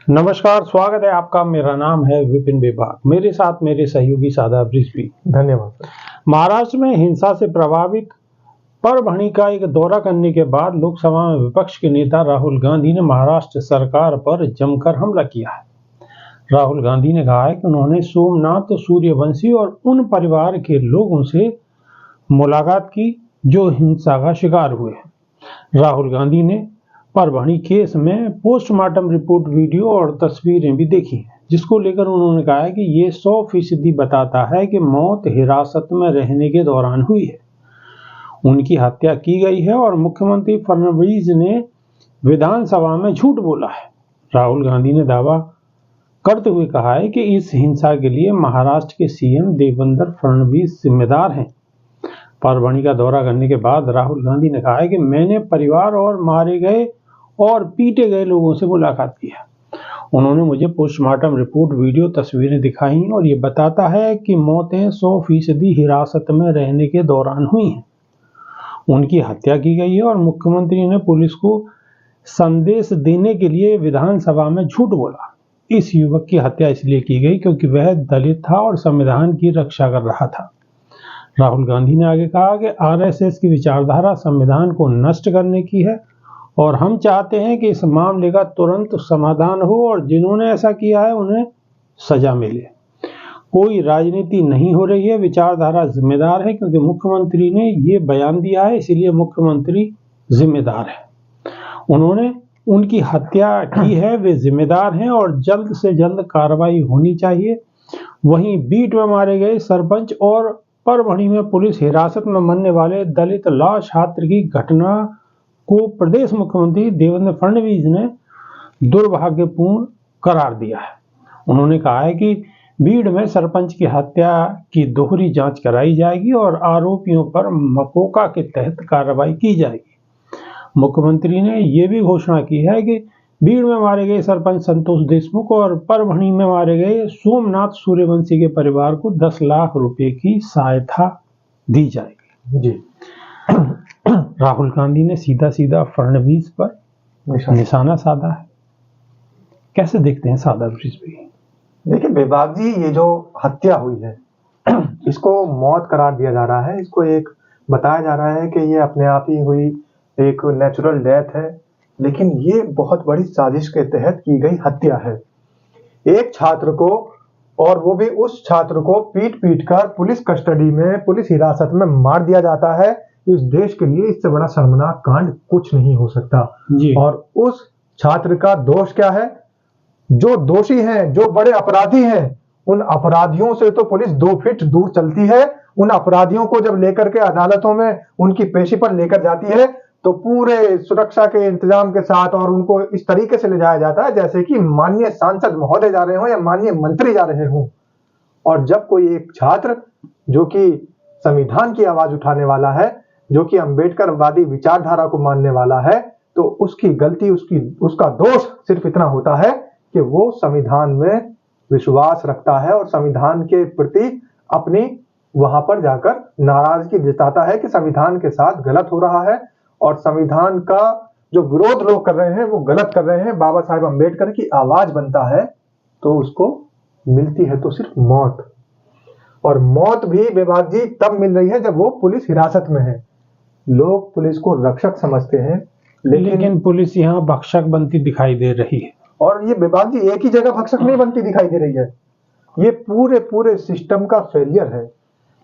नमस्कार, स्वागत है आपका। मेरा नाम है विपिन विभाग। मेरे साथ मेरे सहयोगी शादाब रिजवी। धन्यवाद। महाराष्ट्र में हिंसा से प्रभावित परभणी का एक दौरा करने के बाद लोकसभा में विपक्ष के नेता राहुल गांधी ने महाराष्ट्र सरकार पर जमकर हमला किया है। राहुल गांधी ने कहा है कि उन्होंने सोमनाथ सूर्यवंशी और उन परिवार के लोगों से मुलाकात की जो हिंसा का शिकार हुए हैं। राहुल गांधी ने परभणी केस में पोस्टमार्टम रिपोर्ट, वीडियो और तस्वीरें भी देखी हैं, जिसको लेकर उन्होंने कहा है कि ये 100% बताता है कि मौत हिरासत में रहने के दौरान हुई है, उनकी हत्या की गई है और मुख्यमंत्री फडणवीस ने विधानसभा में झूठ बोला है। राहुल गांधी ने दावा करते हुए कहा है कि इस हिंसा के लिए महाराष्ट्र के सीएम देवेंद्र फडणवीस जिम्मेदार हैं। परभणी का दौरा करने के बाद राहुल गांधी ने कहा है कि मैंने परिवार और मारे गए और पीटे गए लोगों से मुलाकात की है। उन्होंने मुझे पोस्टमार्टम रिपोर्ट, वीडियो, तस्वीरें दिखाई और ये बताता है कि मौतें 100% हिरासत में रहने के दौरान हुई हैं, उनकी हत्या की गई है और मुख्यमंत्री ने पुलिस को संदेश देने के लिए विधानसभा में झूठ बोला। इस युवक की हत्या इसलिए की गई क्योंकि वह दलित था और संविधान की रक्षा कर रहा था। राहुल गांधी ने आगे कहा कि आरएसएस की विचारधारा संविधान को नष्ट करने की है और हम चाहते हैं कि इस मामले का तुरंत समाधान हो और जिन्होंने ऐसा किया है उन्हें सजा मिले। कोई राजनीति नहीं हो रही है, विचारधारा जिम्मेदार है क्योंकि मुख्यमंत्री ने ये बयान दिया है, इसलिए मुख्यमंत्री जिम्मेदार है। उन्होंने उनकी हत्या की है, वे जिम्मेदार हैं और जल्द से जल्द कार्रवाई होनी चाहिए। वहीं बीट में मारे गए सरपंच और परभणी में पुलिस हिरासत में मरने वाले दलित लॉ छात्र की घटना को प्रदेश मुख्यमंत्री देवेंद्र फडणवीस ने दुर्भाग्यपूर्ण करार दिया है। उन्होंने कहा है कि बीड़ में सरपंच की हत्या की दोहरी जांच कराई जाएगी और आरोपियों पर मकोका के तहत कार्रवाई की जाएगी। मुख्यमंत्री ने यह भी घोषणा की है कि बीड़ में मारे गए सरपंच संतोष देशमुख और परभणी में मारे गए सोमनाथ सूर्यवंशी के परिवार को 10 लाख रुपए की सहायता दी जाएगी। जी। राहुल गांधी ने सीधा सीधा फडणवीस पर निशाना साधा है। कैसे देखते हैं सादा ब्रिज भी? देखिए विभाग जी, ये जो हत्या हुई है इसको मौत करार दिया जा रहा है। इसको एक बताया जा रहा है कि ये अपने आप ही हुई एक नेचुरल डेथ है, लेकिन ये बहुत बड़ी साजिश के तहत की गई हत्या है। एक छात्र को, और वो भी उस छात्र को पीट कर पुलिस कस्टडी में, पुलिस हिरासत में मार दिया जाता है। इस देश के लिए इससे बड़ा शर्मनाक कांड कुछ नहीं हो सकता जी। और उस छात्र का दोष क्या है? जो दोषी हैं, जो बड़े अपराधी हैं, उन अपराधियों से तो पुलिस 2 फीट दूर चलती है। उन अपराधियों को जब लेकर के अदालतों में उनकी पेशी पर लेकर जाती है तो पूरे सुरक्षा के इंतजाम के साथ और उनको इस तरीके से ले जाया जाता है जैसे कि माननीय सांसद महोदय जा रहे हो या माननीय मंत्री जा रहे हो। और जब कोई एक छात्र जो कि संविधान की आवाज उठाने वाला है, जो कि अंबेडकरवादी विचारधारा को मानने वाला है, तो उसकी गलती, उसका दोष सिर्फ इतना होता है कि वो संविधान में विश्वास रखता है और संविधान के प्रति अपनी वहां पर जाकर नाराजगी जताता है कि संविधान के साथ गलत हो रहा है और संविधान का जो विरोध लोग कर रहे हैं वो गलत कर रहे हैं। बाबा साहेब अंबेडकर की आवाज बनता है तो उसको मिलती है तो सिर्फ मौत, और मौत भी विभाग जी तब मिल रही है जब वो पुलिस हिरासत में है। लोग पुलिस को रक्षक समझते हैं, लेकिन पुलिस यहाँ भक्षक बनती दिखाई दे रही है। और ये विभाग जी एक ही जगह भक्षक नहीं बनती दिखाई दे रही है, ये पूरे सिस्टम का फेलियर है।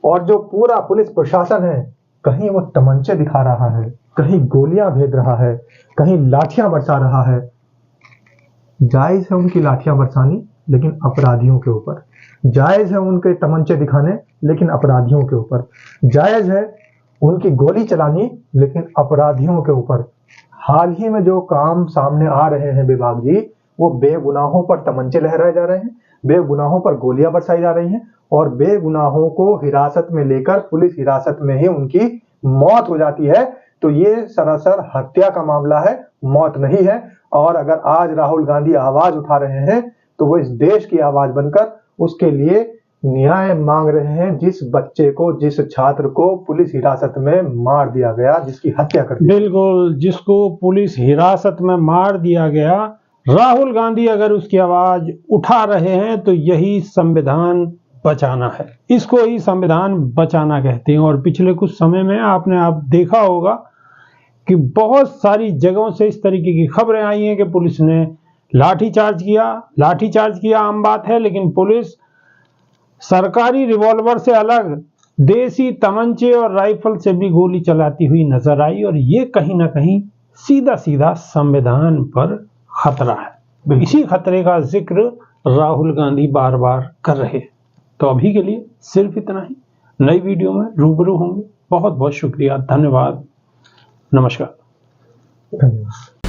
और जो पूरा पुलिस प्रशासन है, कहीं वो तमंचे दिखा रहा है, कहीं गोलियां भेज रहा है, कहीं लाठियां बरसा रहा है। जायज है उनकी लाठियां बरसानी, लेकिन अपराधियों के ऊपर। जायज है उनके तमंचे दिखाने, लेकिन अपराधियों के ऊपर। जायज है उनकी गोली चलानी, लेकिन अपराधियों के ऊपर। हाल ही में जो काम सामने आ रहे हैं विभाग जी, वो बेगुनाहों पर तमंचे लहराए जा रहे हैं, बेगुनाहों पर गोलियां बरसाई जा रही हैं और बेगुनाहों को हिरासत में लेकर पुलिस हिरासत में ही उनकी मौत हो जाती है। तो ये सरासर हत्या का मामला है, मौत नहीं है। और अगर आज राहुल गांधी आवाज उठा रहे हैं तो वो इस देश की आवाज बनकर उसके लिए न्याय मांग रहे हैं। जिस बच्चे को, जिस छात्र को पुलिस हिरासत में मार दिया गया, जिसकी हत्या कर दी, बिल्कुल, जिसको पुलिस हिरासत में मार दिया गया, राहुल गांधी अगर उसकी आवाज उठा रहे हैं तो यही संविधान बचाना है, इसको ही संविधान बचाना कहते हैं। और पिछले कुछ समय में आपने देखा होगा कि बहुत सारी जगहों से इस तरीके की खबरें आई हैं कि पुलिस ने लाठीचार्ज किया आम बात है, लेकिन पुलिस सरकारी रिवॉल्वर से अलग देसी तमंचे और राइफल से भी गोली चलाती हुई नजर आई, और ये कहीं ना कहीं सीधा सीधा संविधान पर खतरा है। इसी खतरे का जिक्र राहुल गांधी बार बार कर रहे हैं। तो अभी के लिए सिर्फ इतना ही, नई वीडियो में रूबरू होंगे। बहुत बहुत शुक्रिया, धन्यवाद, नमस्कार। धन्यवाद।